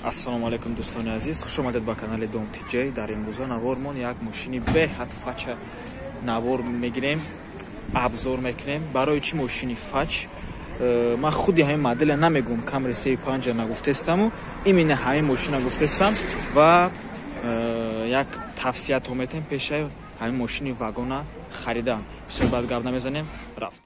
Ассалому алейкум дӯстони азиз, хуш омадед ба канали Dom TJ. Дар имрӯза навормон як мошини беҳад фача навор мегирем, абзор мекунем. Барои чӣ мошини фач? Ман худи ҳамин моделя намегӯм, Camry C5 нагуфтестаму именно ҳамин мошина гуфтестам ва як тавсиято метем пешаи ҳамин мошини вагона харидам. Бисёр баъд гап намезанем, рафт.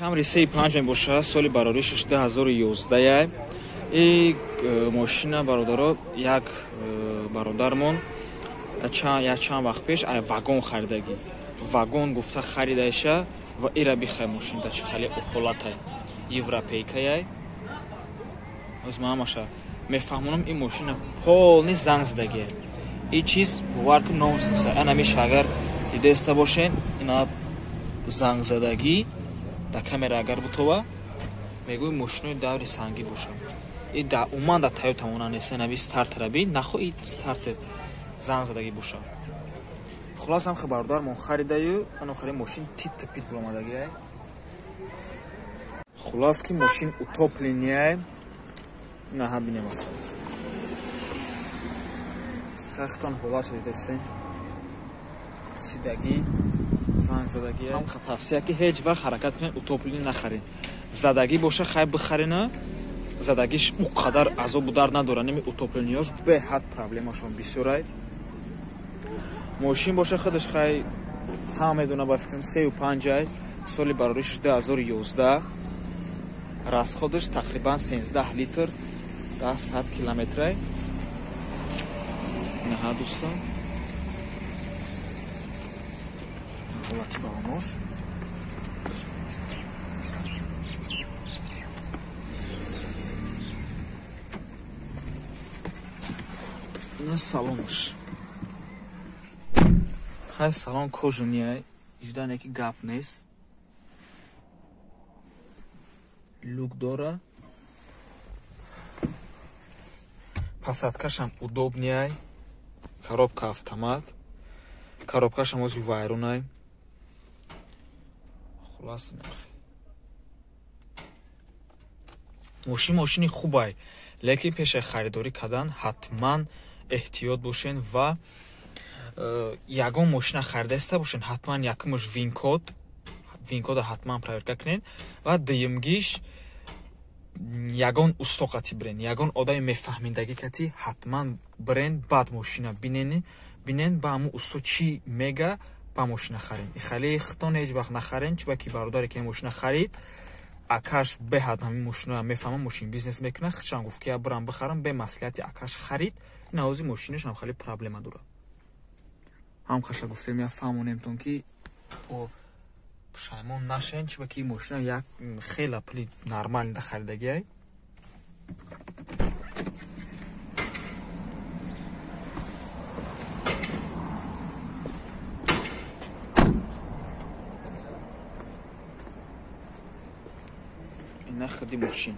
Camry C5 мебошад, соли бароришаш 2011. И мошина бародаро як бародармон чанд вақт пеш вагон харидагӣ. Вагон гуфта харидаиша ва ира бихай мошинта чи хеле ҳолатай европейкаяй. Оз мамаша мефаҳмонам ин мошина полни занг задагӣ. И чиз буварку нонсенс. Анамиша агар дидеста бошен, ина занг задагӣ да камера агар бутова мегӯи мошинои даври санги боша. И да уманда Toyota мона нест, нави стартера би нахо и стартер занг задагӣ боша. Хулос ҳам бародар мон харидаю, ан охири мошин тит пит буромадагӣ. Хулос ки мошин утопления на ҳам бинем аст. Хахтон хулос дидестен. Сидагӣ занг задагӣ ҳам тавсия ки ҳеҷ вақт ҳаракат кунед утоплени нахаред. Задагӣ боша хай бихарена. Задагиш у қадар азобу дард надора, неми утоплениёш беҳад проблемашон бисёрай. Мошин боша худаш хай ҳама медона ба фикрам C5 соли бароришаш 2011. Расходаш тақрибан 13 литр да 100 километрай. Наҳа дӯстон. Ҳолати баъмош. Ина салонаш. Ҳай салон кожунияй, иҷдане ки гап нест. Люк дора. Посадкашам удобнияй. Коробка автомат. Коробкашам ози вайронай. Хулас нахи. Мошини хубай, лекин пешаи харидорӣ кардан ҳатман эҳтиёт бошен ва ягон мошина харидаиста бошен, ҳатман якумаш винкода ҳатман проверка кунед ва дуюмгиш ягон устоқати бирен, ягон одами мефаҳминдагӣ кати ҳатман бирен, баъд мошина бинен ба ҳамун усто чӣ мега ба мошина харен. Ихале хитон ҳеҷ вақт нахарен, чуба ки бародаре ки мошина харид, акаш беҳад ҳамин мошина мефаҳмам, мошин бизнес мекунад, хичан гуфт ки я бирам бихарам, бе маслиҳати акаш харид, ин ҳози мошинаш ҳам хеле проблема дора. ҳам хаша гуфтем я фаҳмонемтон ки пушаймон нашен, чуба ки мошина як хела пули нормали да харидагиай. Ина худи мошин.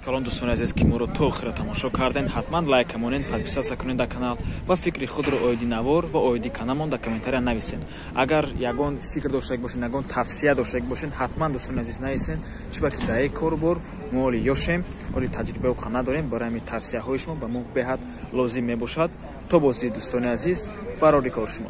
Калон дӯстони азиз ки моро то охира тамошо карден, ҳатман лайка монед, подписатсия кунед дар канал ва фикри худро оиди навор ва оиди каналмон дар комментария нависед. Агар ягон фикр доштак бошен, ягон тавсия доштак бошен, ҳатман дӯстони азиз нависед, чуба ки дар корбор мо оли ёшем, оли таҷрибаи оқа надорем, барои ҳамин тавсияҳои шумо ба мо беҳад лозим мебошад. То бозид дӯстони азиз, барори кор шумо.